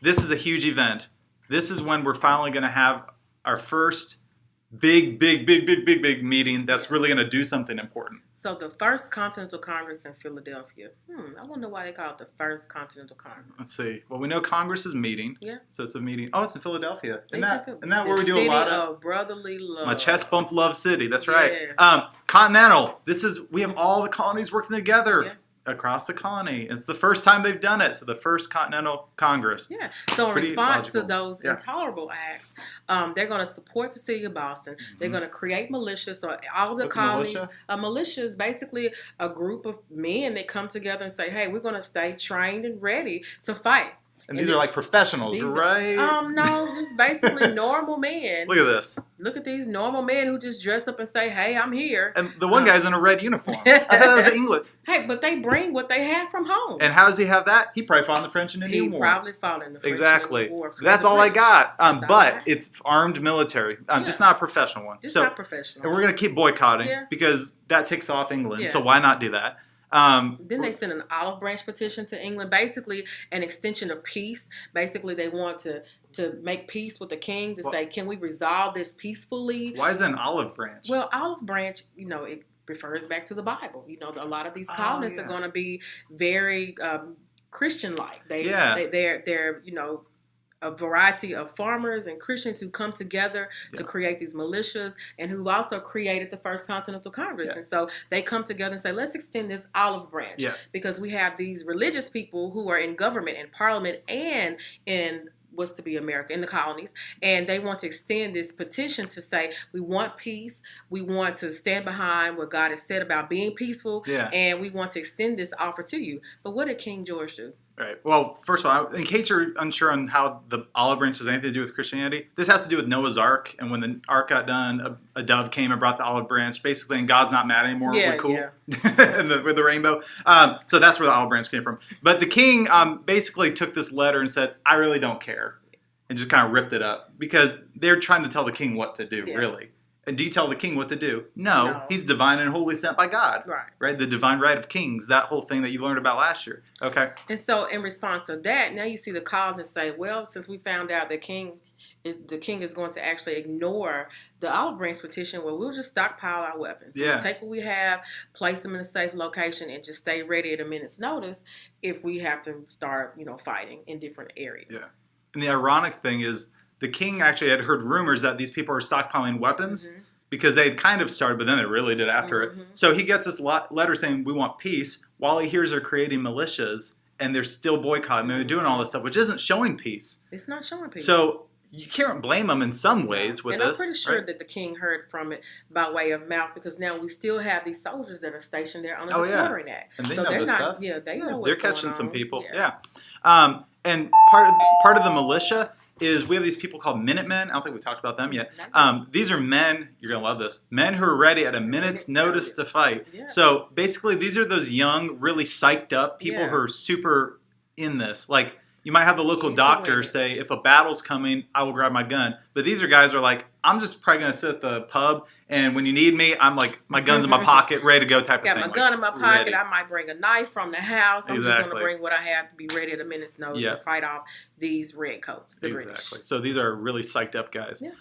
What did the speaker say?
this is a huge event. This is when we're finally going to have our first big meeting that's really going to do something important. So the First Continental Congress in Philadelphia. I wonder why they call it the First Continental Congress. Let's see. Well, we know Congress is meeting. Yeah. So it's a meeting. Oh, it's in Philadelphia. Isn't that the where we do a lot of brotherly love? My chest bump love city. That's right. Yeah. Continental. We have all the colonies working together. Yeah. Across the colony. It's the first time they've done it. So the First Continental Congress. Yeah. So in Pretty response logical. to those intolerable acts, they're going to support the city of Boston. They're going to create militias. So all the What's colonies, a militia is basically a group of men that come together and say, "Hey, we're going to stay trained and ready to fight." And these are like professionals, right? No, just basically normal men. Look at this. Look at these normal men who just dress up and say, "Hey, I'm here." And the one guy's in a red uniform. I thought that was English. Hey, but they bring what they have from home. And how does he have that? He probably fought in the French and Indian War. He probably fought in the French exactly. and Indian War. That's all I got. But But it's armed military. Just not a professional one. Just not professional. And we're going to keep boycotting because that takes off England. Yeah. So why not do that? Then they sent an olive branch petition to England, basically an extension of peace. Basically, they want to make peace with the king to say, can we resolve this peacefully? Why is it an olive branch? Well, olive branch, it refers back to the Bible. A lot of these colonists are going to be very Christian-like. They're a variety of farmers and Christians who come together to create these militias and who also created the First Continental Congress. And so they come together and say, let's extend this olive branch because we have these religious people who are in government, in parliament, and in what's to be America, in the colonies, and they want to extend this petition to say, we want peace, we want to stand behind what God has said about being peaceful, and we want to extend this offer to you. But what did King George do? Right. Well, first of all, in case you're unsure on how the olive branch has anything to do with Christianity, this has to do with Noah's Ark. And when the Ark got done, a dove came and brought the olive branch. Basically, and God's not mad anymore. We're cool. With the rainbow. So that's where the olive branch came from. But the king basically took this letter and said, I really don't care. And just kind of ripped it up. Because they're trying to tell the king what to do, really. And do you tell the king what to do? No. He's divine and wholly sent by God. Right? The divine right of kings, that whole thing that you learned about last year. Okay. And so in response to that, now you see the colonists say, well, since we found out the king is going to actually ignore the olive branch petition, well, we'll just stockpile our weapons. We'll take what we have, place them in a safe location, and just stay ready at a minute's notice if we have to start, fighting in different areas. Yeah. And the ironic thing is, the king actually had heard rumors that these people are stockpiling weapons because they had kind of started, but then they really did after it. So he gets this letter saying, we want peace, while he hears they're creating militias, and they're still boycotting, and they're doing all this stuff, which isn't showing peace. It's not showing peace. So you can't blame them in some ways with this. And I'm pretty sure that the king heard from it by way of mouth, because now we still have these soldiers that are stationed there under the Quartering Act. And they know this stuff. Yeah, they know what's they're catching going some on. people. And part of the militia is we have these people called Minutemen. I don't think we talked about them yet. These are men, you're going to love this, men who are ready at a minute's notice to fight. Yeah. So basically these are those young, really psyched up people who are super in this. Like you might have the local doctor say, if a battle's coming, I will grab my gun. But these are guys who are like, I'm just probably going to sit at the pub, and when you need me, I'm like, my gun's in my pocket, ready to go type of thing. Got my gun in my pocket. I might bring a knife from the house. I'm just going to bring what I have to be ready at a minute's notice to fight off these redcoats, the British. So these are really psyched up guys. Yeah.